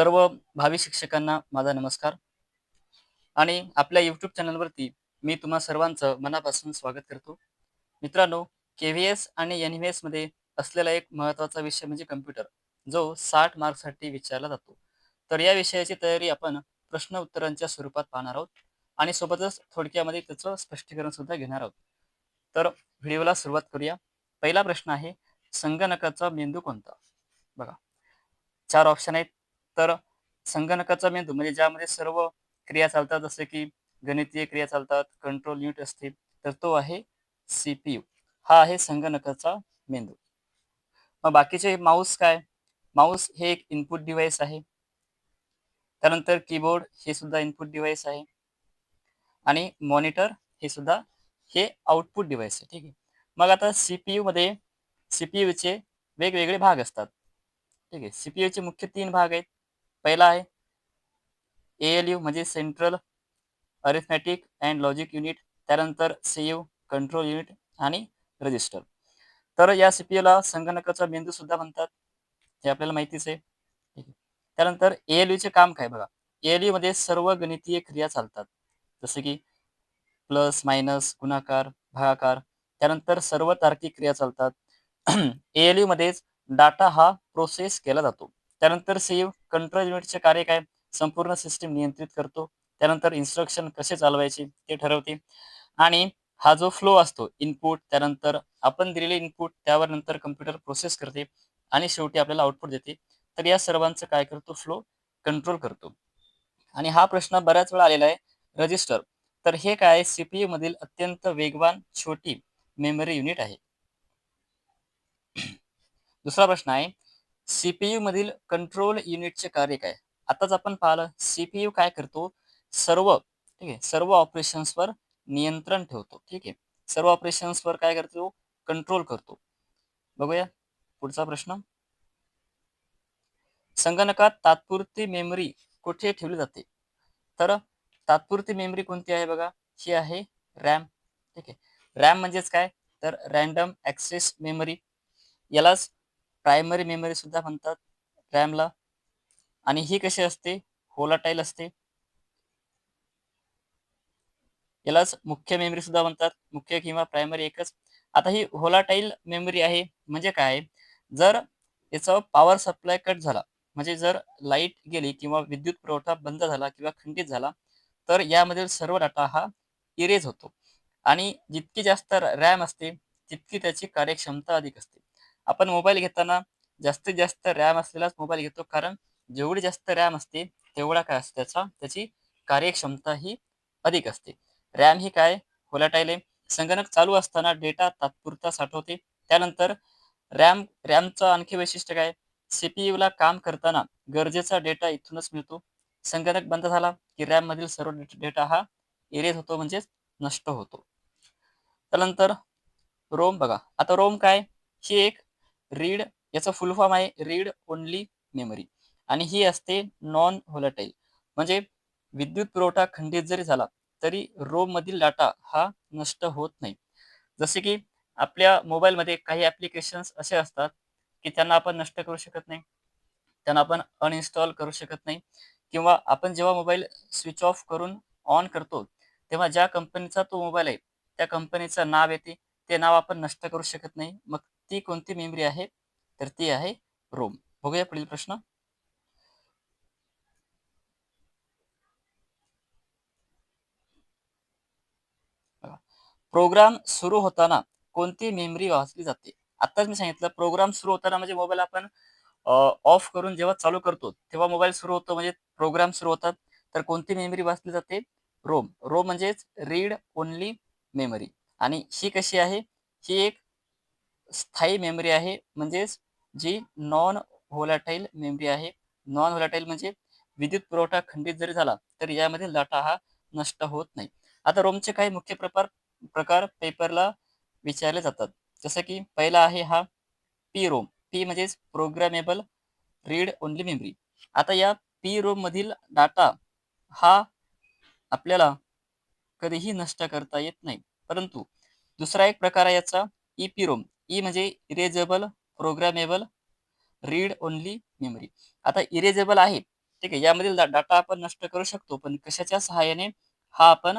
सर्व भावी शिक्षकांना माझा नमस्कार आणि आपल्या YouTube चॅनलवरती मी तुम्हा सर्वांचं मनापासून स्वागत करतो. मित्रांनो, के-व्ही-एस आणि एन-व्ही-एसमध्ये असलेला एक महत्त्वाचा विषय म्हणजे कम्प्युटर, जो 60 मार्क्ससाठी विचारला जातो. तर या विषयाची तयारी आपण प्रश्न उत्तरांच्या स्वरूपात पाहणार आहोत आणि सोबतच थोडक्यामध्ये त्याचं स्पष्टीकरण सुद्धा घेणार आहोत. तर व्हिडिओला सुरुवात करूया. पहिला प्रश्न आहे, संगणकाचा मेंदू कोणता? बघा, 4 ऑप्शन आहेत. तर संगणकाचा मेंदू म्हणजे ज्यामध्ये सर्व क्रिया चालतात, जसे की गणितीय क्रिया चालतात, कंट्रोल युनिट असते, तर तो आहे सी-पी-यू. हा आहे संगणकाचा मेंदू. मग बाकीचे माऊस काय? माऊस हे एक इनपुट डिव्हाइस आहे. त्यानंतर कीबोर्ड हे सुद्धा इनपुट डिव्हाइस आहे आणि मॉनिटर हे सुद्धा हे आउटपुट डिव्हाइस आहे. ठीक आहे. मग आता सी-पी-यूमध्ये सी-पी-यूचे वेगवेगळे भाग असतात. ठीक आहे. सी-पी-यूचे मुख्य 3 भाग आहेत. पहिला आहे ए-एल-यू म्हणजे central arithmetic and logic unit, त्यानंतर सी-यू कंट्रोल युनिट आणि रजिस्टर. तर या सीपीयूला संगणकाचा मेंदू सुद्धा म्हणतात, हे आपल्याला माहितीच आहे. ठीक आहे. त्यानंतर एएलयूचे काम काय बघा, एएलयू मध्ये सर्व गणितीय क्रिया चालतात, जसे की प्लस मायनस गुणाकार भागाकार. त्यानंतर सर्व तार्किक क्रिया चालतात. एएलयू मध्येच डाटा हा प्रोसेस केला जातो. त्यानंतर सीयू कंट्रोल युनिटचे कार्य काय, संपूर्ण सिस्टीम नियंत्रित करतो. त्यानंतर इन्स्ट्रक्शन कसे चालवायचे ते ठरवते. आणि हा जो फ्लो असतो, इनपुट त्यानंतर आपण दिलेले इनपुट त्यावर नंतर कम्प्युटर प्रोसेस करते आणि शेवटी आपल्याला आउटपुट देते. तर या सर्वांचं काय करतो, फ्लो कंट्रोल करतो. आणि हा प्रश्न बऱ्याच वेळा आलेला आहे, रजिस्टर. तर हे काय, सीपीयू मधील अत्यंत वेगवान छोटी मेमरी युनिट आहे. दुसरा प्रश्न आहे, सीपीयू मधील कंट्रोल युनिटचे कार्य काय? आताच आपण पाहिलं सीपीयू काय करतो, सर्व ठीक आहे सर्व ऑपरेशन्सवर नियंत्रण ठेवतो. ठीक आहे, सर्व ऑपरेशन्सवर काय करतो, कंट्रोल करतो. बघूया पुढचा प्रश्न. संगणकात तात्पुरती मेमरी कुठे ठेवली जाते? तर तात्पुरती मेमरी कोणती आहे बघा, ही आहे रॅम. ठीक आहे, रॅम म्हणजेच काय, तर रॅन्डम ॲक्सेस मेमरी. यालाच प्रायमरी मेमरी सुद्धा म्हणतात रॅमला. आणि ही कशी असते, होलाटाईल असते. यालाच मुख्य मेमरी सुद्धा म्हणतात, मुख्य किंवा प्रायमरी एकच. आता ही होलाटाईल मेमरी आहे म्हणजे काय, जर याचा पॉवर सप्लाय कट झाला, म्हणजे जर लाईट गेली किंवा विद्युत पुरवठा बंद झाला किंवा खंडित झाला, तर यामधील सर्व डाटा हा इरेज होतो. आणि जितकी जास्त रॅम असते तितकी त्याची कार्यक्षमता अधिक असते. आपण मोबाईल घेताना जास्तीत जास्त रॅम असलेलाच मोबाईल घेतो, कारण जेवढी जास्त रॅम असते तेवढा काय असते, त्याची कार्यक्षमता ही अधिक असते. रॅम ही काय, व्होलाटाईल आहे. संगणक चालू असताना डेटा तात्पुरता साठवते. त्यानंतर रॅमचं आणखी वैशिष्ट्य काय, सीपीयूला काम करताना गरजेचा डेटा इथूनच मिळतो. संगणक बंद झाला की रॅम मधील सर्व डेटा हा इरेज होतो, म्हणजेच नष्ट होतो. त्यानंतर रोम बघा, आता रोम काय, ही एक रीड, याचा फुल फॉर्म आहे रीड ओनली मेमरी. आणि ही असते नॉन व्होलाटाईल, म्हणजे विद्युत पुरवठा खंडित जरी झाला तरी रोम मधील डाटा हा नष्ट होत नाही. जसे की आपल्या मोबाईलमध्ये काही ॲप्लिकेशन्स असे असतात की त्यांना आपण नष्ट करू शकत नाही, त्यांना आपण अनइन्स्टॉल करू शकत नाही. किंवा आपण जेव्हा मोबाईल स्विच ऑफ करून ऑन करतो, तेव्हा ज्या कंपनीचा तो मोबाईल आहे त्या कंपनीचं नाव येते, ते नाव आपण नष्ट करू शकत नाही. मग ती कोणती मेमरी आहे, तर ती आहे रोम. बघूया पुढील प्रश्न. प्रोग्राम सुरू होताना कोणती मेमरी वाचली जाते? आत्ताच मी सांगितलं, प्रोग्राम सुरू होताना म्हणजे मोबाईल आपण ऑफ करून जेव्हा चालू करतो तेव्हा मोबाईल सुरू होतो, म्हणजे प्रोग्राम सुरू होतात. तर कोणती मेमरी वाचली जाते, रोम. रोम म्हणजेच रीड ओनली मेमरी. आणि ही कशी आहे, ही एक स्थायी मेमरी आहे, म्हणजेच जी नॉन व्होलाटाईल मेमरी आहे. नॉन व्होलाटाईल म्हणजे विद्युत पुरवठा खंडित जरी झाला तर यामधील डाटा हा नष्ट होत नाही. आता रोमचे काही मुख्य प्रकार प्रकार पेपरला विचारले जातात. जसं की पहिला आहे हा पी रोम. पी म्हणजेच प्रोग्रामेबल रीड ओनली मेमरी. आता या पी रोम मधील डाटा हा आपल्याला कधीही नष्ट करता येत नाही. परंतु दुसरा एक प्रकार आहे याचा, ईपीरोम. ई म्हणजे erasable programmable read only memory. आता इरेजेबल आहे ठीक आहे. यामधील डाटा आपण नष्ट करू शकतो, पण कशाच्या सहाय्याने? हा आपण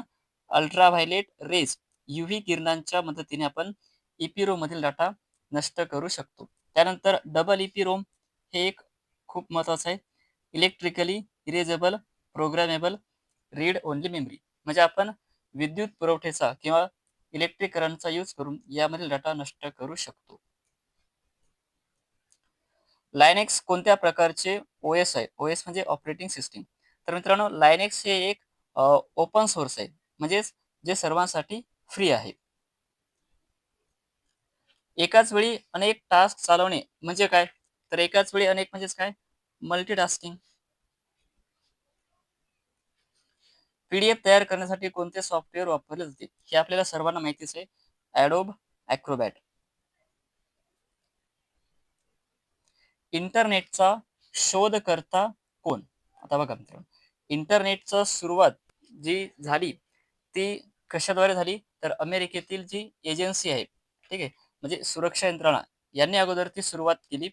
अल्ट्राव्हायोलेट रेज, यूव्ही किरणांच्या मदतीने आपण EEPROM मधील डाटा नष्ट करू शकतो. त्यानंतर डबल EEPROM हे एक खूप महत्त्वाचं आहे. Electrically erasable programmable read only memory. म्हणजे आपण विद्युत पुरवठ्याचा किंवा इलेक्ट्रिक करंटचा यूज करून यामधील डाटा नष्ट करू शकतो. लायनेक्स कोणत्या प्रकारचे OS आहे? OS म्हणजे ऑपरेटिंग सिस्टीम. तर मित्रांनो, लायनेक्स हे एक ओपन सोर्स आहे. म्हणजेच जे सर्वांसाठी फ्री आहे. एकाच वेळी अनेक टास्क चालवणे म्हणजे काय? तर एकाच वेळी अनेक म्हणजेच काय? मल्टीटास्किंग. PDF तयार करण्यासाठी कोणते सॉफ्टवेअर वापरले जाते? हे आपल्याला सर्वांना माहितीच आहे. Adobe Acrobat. इंटरनेटचा शोधकर्ता कोण? आता बघा मित्रांनो, इंटरनेटचं सुरुवात जी झाली ती कशाद्वारे झाली? तर अमेरिकेतील जी एजन्सी आहे, ठीक आहे, म्हणजे सुरक्षा यंत्रणा, यांनी अगोदर ती सुरुवात केली.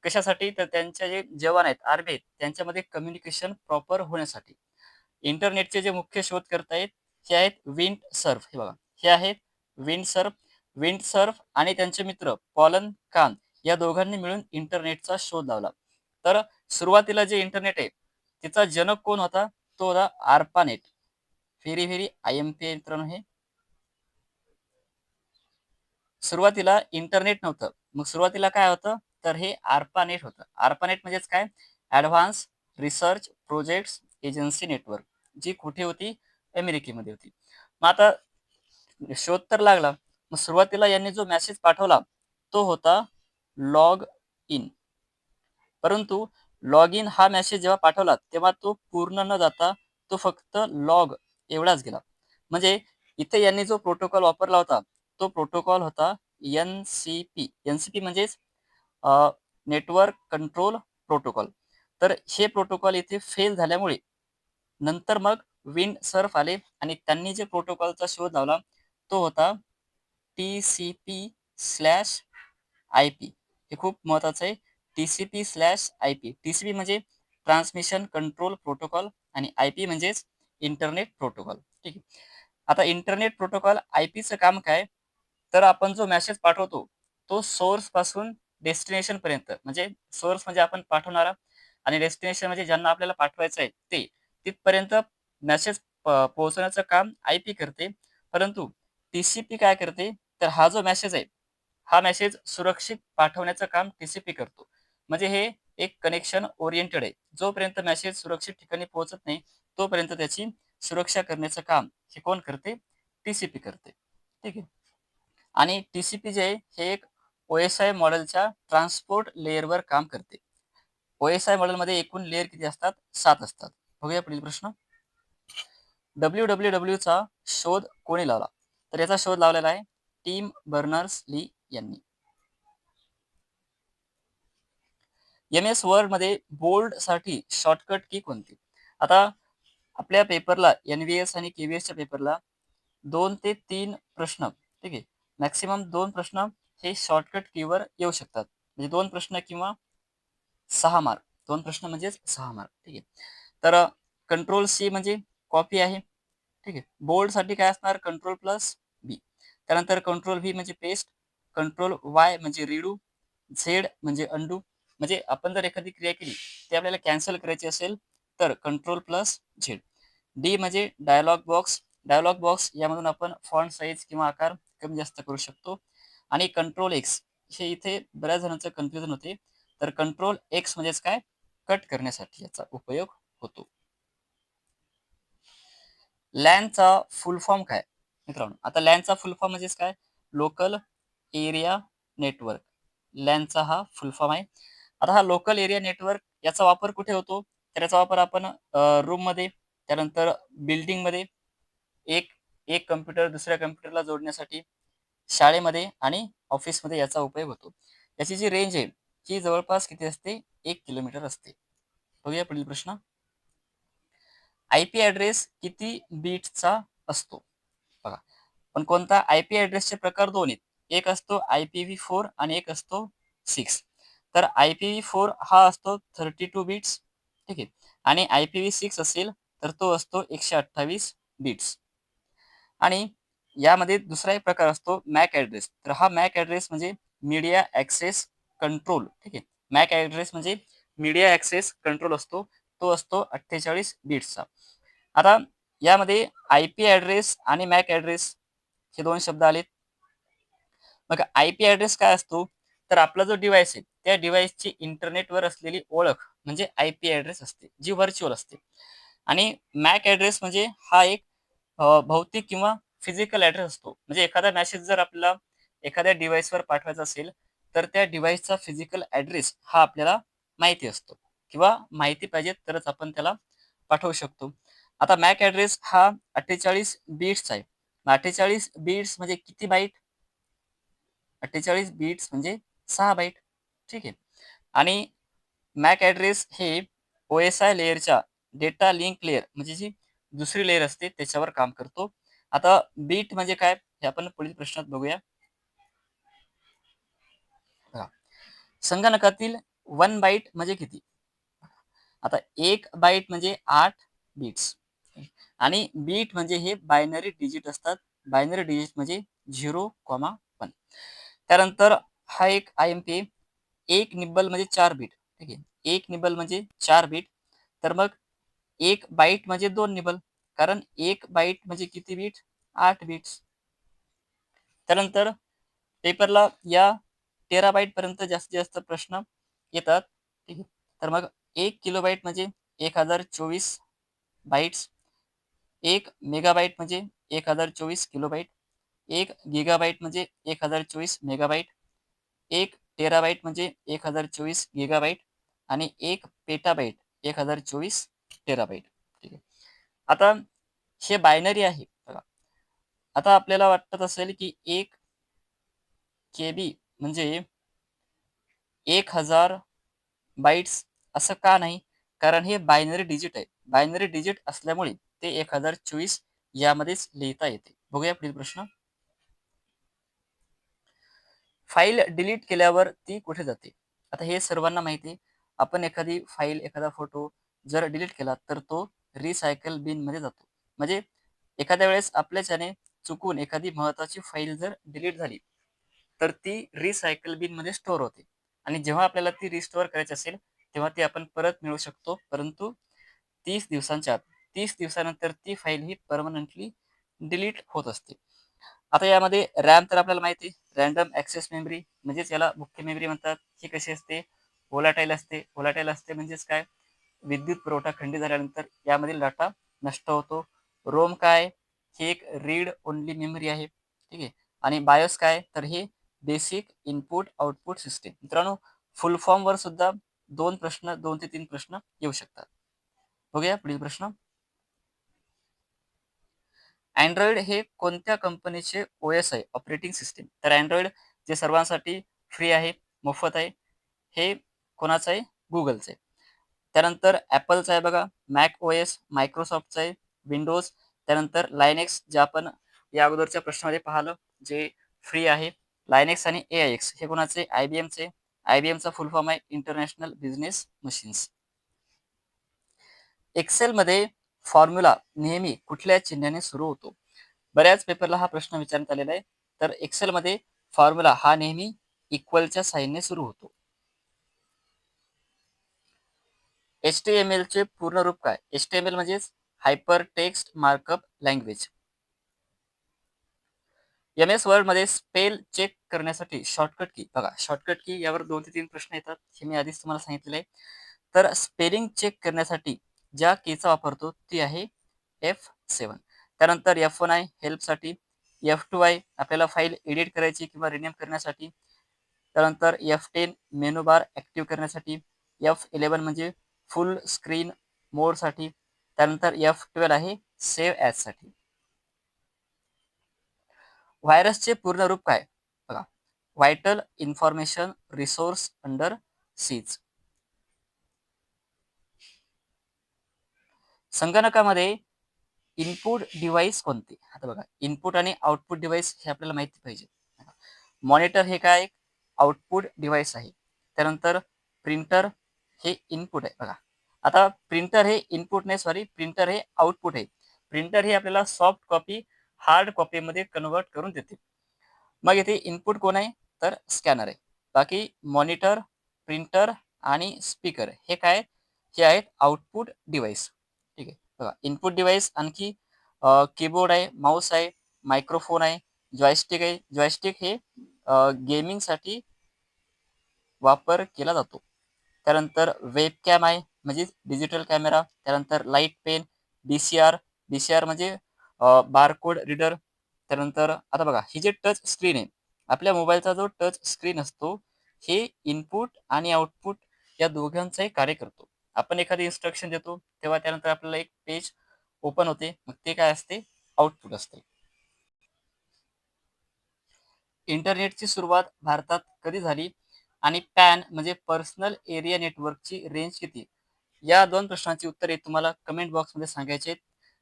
कशासाठी? तर त्यांच्या जे जवान आहेत, आर्मी आहेत, त्यांच्यामध्ये कम्युनिकेशन प्रॉपर होण्यासाठी. इंटरनेटचे जे मुख्य शोधकर्ता आहेत, हे आहेत विंडसर्फ. हे बघा, हे आहेत विंडसर्फ. विंडसर्फ आणि त्यांचे मित्र पॉलन कान या दोघांनी मिळून इंटरनेटचा शोध लावला. तर सुरुवातीला जे इंटरनेट आहे, तिचा जनक कोण होता? तो होता आर्पानेट. व्हेरी व्हेरी IMP आहे मित्रांनो हे. सुरुवातीला इंटरनेट नव्हतं. मग सुरुवातीला काय होतं? तर हे ARPANET होतं. ARPANET म्हणजेच काय? Advanced research projects agency network, जी कुठे होती? अमेरिकेमध्ये होती. मग आता शोध तर लागला. मग सुरुवातीला यांनी जो मेसेज पाठवला, तो होता लॉग इन. परंतु लॉग इन हा मेसेज जेव्हा पाठवला, तेव्हा तो पूर्ण न जाता तो फक्त लॉग एवढाच गेला. म्हणजे इथे यांनी जो प्रोटोकॉल वापरला होता, तो प्रोटोकॉल होता NCP. NCP म्हणजेच नेटवर्क कंट्रोल प्रोटोकॉल. तर हे प्रोटोकॉल इथे फेल झाल्यामुळे नंतर मग विंड सर्फ आले आणि त्यांनी जे प्रोटोकॉलचा शोध लावला, तो होता TCP/IP. हे खूप महत्वाचं आहे. TCP/IP. TCP म्हणजे ट्रान्समिशन कंट्रोल प्रोटोकॉल आणि IP म्हणजेच इंटरनेट प्रोटोकॉल. ठीक आहे. आता इंटरनेट प्रोटोकॉल IPचं काम काय? तर आपण जो मेसेज पाठवतो, तो सोर्स पासून डेस्टिनेशन पर्यंत, म्हणजे सोर्स म्हणजे आपण पाठवणारा आणि डेस्टिनेशन म्हणजे ज्यांना आपल्याला पाठवायचं आहे ते, तिथपर्यंत मेसेज पोहोचवण्याचं काम IP करते. परंतु TCP काय करते? तर हा जो मेसेज आहे, हा मेसेज सुरक्षित पाठवण्याचं काम TCP करतो. म्हणजे हे एक कनेक्शन ओरिएंटेड आहे. जोपर्यंत मेसेज सुरक्षित ठिकाणी पोहोचत नाही, तोपर्यंत त्याची सुरक्षा करण्याचं काम हे कोण करते? TCP करते. ठीक आहे. आणि TCP जे आहे, हे एक OSI मॉडेलच्या ट्रान्सपोर्ट लेयरवर काम करते. OSI मॉडेलमध्ये एकूण लेयर किती असतात? 7 असतात. बघूया पुढील प्रश्न. WWWचा शोध कोणी लावला? तर याचा शोध लावलेला आहे टिम बर्नर्स-ली यांनी. MS वर्डमध्ये बोल्डसाठी शॉर्टकट की कोणती? आता आपल्या पेपरला NVS आणि KVSच्या पेपरला 2 ते 3 प्रश्न, ठीक आहे, मॅक्सिमम 2 प्रश्न हे शॉर्टकट कीवर येऊ शकतात. म्हणजे 2 प्रश्न किंवा 6 मार्क. 2 प्रश्न म्हणजेच 6 मार्क. ठीक आहे. तर कंट्रोल C म्हणजे कॉपी आहे. ठीक आहे. बोल्डसाठी काय असणार? Control plus B. त्यानंतर कंट्रोल V म्हणजे पेस्ट, कंट्रोल Y म्हणजे रिडू, झेड म्हणजे अंडू. म्हणजे आपण जर एखादी क्रिया केली, ती आपल्याला कॅन्सल करायची असेल, तर कंट्रोल प्लस झेड. डी म्हणजे डायलॉग बॉक्स. डायलॉग बॉक्स यामधून आपण फॉन्ट साईज किंवा आकार कमी जास्त करू शकतो. आणि कंट्रोल एक्स, हे इथे बऱ्याच जणांचं कन्फ्युजन होते. तर कंट्रोल एक्स म्हणजेच काय? कट करण्यासाठी याचा उपयोग होतो. लॅनचा फुल फॉर्म काय? मित्रांनो, आता लॅनचा फुल फॉर्म म्हणजेच काय? Local area network. लॅनचा हा फुल फॉर्म आहे. आता हा लोकल एरिया नेटवर्क याचा वापर कुठे होतो? तर याचा वापर आपण रूममध्ये, त्यानंतर बिल्डिंगमध्ये, एक एक कम्प्युटर दुसऱ्या कम्प्युटरला जोडण्यासाठी, शाळेमध्ये आणि ऑफिसमध्ये याचा उपयोग होतो. याची जी रेंज आहे, ही जवळपास किती असते? 1 किलोमीटर असते. बघूया पुढील प्रश्न. IP ॲड्रेस किती बीटचा असतो? बघा. पण कोणता? IP ॲड्रेसचे प्रकार 2 आहेत. एक असतो IPv4 आणि एक असतो 6. तर IPv4 हा असतो 32 बिट्स ठीक आहे. आणि IPv6 असेल तर तो असतो 128 बिट्स. आणि यामध्ये दुसरा एक प्रकार असतो मॅक ॲड्रेस. तर हा मॅक ॲड्रेस म्हणजे मीडिया ॲक्सेस कंट्रोल. ठीक आहे. मॅक ॲड्रेस म्हणजे मीडिया ॲक्सेस कंट्रोल असतो. तो असतो 48 बिट्सचा. आता यामध्ये IP ॲड्रेस आणि मॅक ॲड्रेस हे 2 शब्द आलेत. मग IP ॲड्रेस काय असतो? तर आपला जो डिव्हाइस आहे, त्या डिव्हाइसची इंटरनेटवर असलेली ओळख म्हणजे IP ॲड्रेस असते, जी व्हर्चुअल असते. आणि मॅक ॲड्रेस म्हणजे हा एक भौतिक किंवा फिजिकल ॲड्रेस असतो. म्हणजे एखादा मेसेज जर आपल्याला एखाद्या डिव्हाइसवर पाठवायचा असेल, तर त्या डिव्हाइसचा फिजिकल ॲड्रेस हा आपल्याला माहिती असतो किंवा माहिती पाहिजे तरच आपण त्याला पाठवू शकतो. आता मॅक ॲड्रेस हा 48 बिट्सचा आहे. 48 बिट्स म्हणजे किती बाईट? 48 बिट्स म्हणजे 6 बाईट. ठीक आहे. आणि मॅक ॲड्रेस हे OSI लेयरच्या डेटा लिंक लेयर म्हणजे जी दुसरी लेयर असते त्याच्यावर काम करतो. आता बीट म्हणजे काय हे आपण पुढील प्रश्नात बघूया. बघा, संगणकातील 1 बाईट म्हणजे किती? आता 1 बाईट म्हणजे 8 बिट्स आणि बीट म्हणजे हे बायनरी डिजिट असतात. बायनरी डिजिट म्हणजे 0,1. त्यानंतर हा एक IMP आहे. 1 निब्बल म्हणजे 4 बीट. ठीक आहे. 1 निब्बल म्हणजे 4 बीट. तर मग 1 बाईट म्हणजे 2 निबल. कारण 1 बाईट म्हणजे किती बीट? 8 बिट्स. त्यानंतर पेपरला या टेराबाईटपर्यंत जास्तीत जास्त प्रश्न येतात. ठीक आहे. तर मग 1 किलोबाईट म्हणजे 1024 बाईट्स. 1 मेगाबाईट म्हणजे 1024 किलोबाईट. 1 गिगाबाईट म्हणजे 1024 मेगाबाईट. 1 टेराबाईट म्हणजे 1024 गिगाबाईट आणि 1 पेटाबाईट 1024 टेराबाईट. ठीक आहे. आता हे बायनरी आहे बघा. आता आपल्याला वाटत असेल की 1 KB म्हणजे 1000 बाईट्स असं का नाही? कारण हे बायनरी डिजिट आहे. बायनरी डिजिट असल्यामुळे ते 1024 यामध्येच लिहिता येते. बघूया पुढील प्रश्न. फाईल डिलीट केल्यावर ती कुठे जाते? आता हे सर्वांना माहिती आहे. आपण एखादी फाईल, एखादा फोटो जर डिलीट केला तर तो रिसायकल बिनमध्ये जातो. म्हणजे एखाद्या वेळेस आपल्याच्याने चुकून एखादी महत्त्वाची फाईल जर डिलीट झाली, तर ती रिसायकल बिनमध्ये स्टोअर होते आणि जेव्हा आपल्याला ती रिस्टोअर करायची असेल, तेव्हा ती आपण परत मिळवू शकतो. परंतु 30 दिवसांच्या आत, 30 दिवसानंतर ती फाईल ही परमनंटली डिलीट होत असते. आता यामध्ये रॅम तर आपल्याला माहिती आहे, रँडम ॲक्सेस मेमरी म्हणजेच याला मुख्य मेमरी म्हणतात. ही कशी असते? व्होलाटाईल असते. व्होलाटाईल असते म्हणजेच काय? विद्युत पुरवठा खंडित झाल्यानंतर यामधील डाटा नष्ट होतो. रोम काय? ही एक रीड ओन्ली मेमरी आहे. ठीक आहे. आणि बायोस काय? तर हे बेसिक इनपुट आउटपुट सिस्टीम. मित्रांनो, फुल फॉर्मवर सुद्धा 2 प्रश्न, 2 ते 3 प्रश्न येऊ शकतात. बघूया पुढील प्रश्न. अँड्रॉइड हे कोणत्या कंपनीचे OS आहे? Operating system. तर अँड्रॉइड जे सर्वांसाठी फ्री आहे, मोफत आहे. हे कोणाचं आहे? Googleचं आहे. त्यानंतर Appleचं आहे बघा, मॅक OS, Microsoftचं आहे, विंडोज. त्यानंतर लायनेक्स जे आपण या अगोदरच्या प्रश्नामध्ये पाहिलं, जे फ्री आहे. लायनेक्स आणि AIX हे कोणाचे? IBMचे. IBMचा फुल फॉर्म आहे इंटरनॅशनल बिझनेस मशीन्स. एक्सेलमध्ये फॉर्म्युला नेहमी कुठल्या चिन्हाने सुरू होतो? बऱ्याच पेपरला हा प्रश्न विचारण्यात आलेला आहे. तर एक्सेलमध्ये फॉर्म्युला हा नेहमी इक्वलच्या साइनने सुरू होतो. HTML चे पूर्ण रूप काय? HTML म्हणजेच hyper text markup language. MS वर्डमध्ये स्पेल चेक करण्यासाठी शॉर्टकट की बघा, शॉर्टकट की यावर 2 ते 3 प्रश्न येतात. हे मी आधीच तुम्हाला सांगितलेलं आहे. तर स्पेलिंग चेक करण्यासाठी ज्या कीचा वापरतो ती आहे F7. त्यानंतर F1 आहे हेल्पसाठी. F2 आहे आपल्याला फाईल एडिट करायची किंवा रिनेम करण्यासाठी. त्यानंतर F10 मेनू बार ॲक्टिव्ह करण्यासाठी. F11 म्हणजे फुल स्क्रीन मोडसाठी. त्यानंतर F12 आहे सेव्ह ॲजसाठी. व्हायरसचे पूर्ण रूप काय? बघा, vital information resource under seize. संगणकामध्ये इनपुट डिव्हाइस कोणते? आता बघा, इनपुट आणि आउटपुट डिव्हाइस हे आपल्याला माहिती पाहिजे. मॉनिटर हे काय? आउटपुट डिव्हाइस आहे. त्यानंतर प्रिंटर हे इनपुट आहे बघा. आता प्रिंटर हे इनपुट नाही, सॉरी, प्रिंटर हे आउटपुट आहे. प्रिंटर हे आपल्याला सॉफ्ट कॉपी हार्ड कॉपीमध्ये कन्व्हर्ट करून देते. मग इथे इनपुट कोण आहे? तर स्कॅनर आहे. बाकी मॉनिटर, प्रिंटर आणि स्पीकर हे काय आहेत? हे आहेत आउटपुट डिव्हाइस. ठीक आहे. बघा, इनपुट डिव्हाइस आणखी कीबोर्ड आहे, माऊस आहे, मायक्रोफोन आहे, जॉयस्टिक आहे. जॉयस्टिक हे गेमिंगसाठी वापर केला जातो. त्यानंतर वेबकॅम आहे, म्हणजे डिजिटल कॅमेरा. त्यानंतर लाईट पेन, डी-सी-आर. डी-सी-आर म्हणजे बारकोड रीडर. त्यानंतर आता बघा, ही जे टच स्क्रीन आहे, आपल्या मोबाईलचा जो टच स्क्रीन असतो, हे इनपुट आणि आउटपुट या दोघांचंही कार्य करतो. आपण एखादी इन्स्ट्रक्शन देतो, तेव्हा त्यानंतर आपल्याला एक पेज ओपन होते. मग ते काय असते? आउटपुट असते. इंटरनेटची सुरुवात भारतात कधी झाली आणि पॅन म्हणजे पर्सनल एरिया नेटवर्कची रेंज किती? या 2 प्रश्नांची उत्तरे तुम्हाला कमेंट बॉक्समध्ये सांगायची आहेत.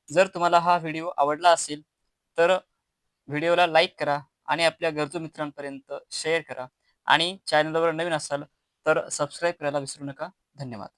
जर तुम्हाला हा व्हिडिओ आवडला असेल, तर व्हिडिओला लाईक करा आणि आपल्या गरजू मित्रांपर्यंत शेअर करा आणि चॅनलवर नवीन असाल तर सबस्क्राईब करायला विसरू नका. धन्यवाद.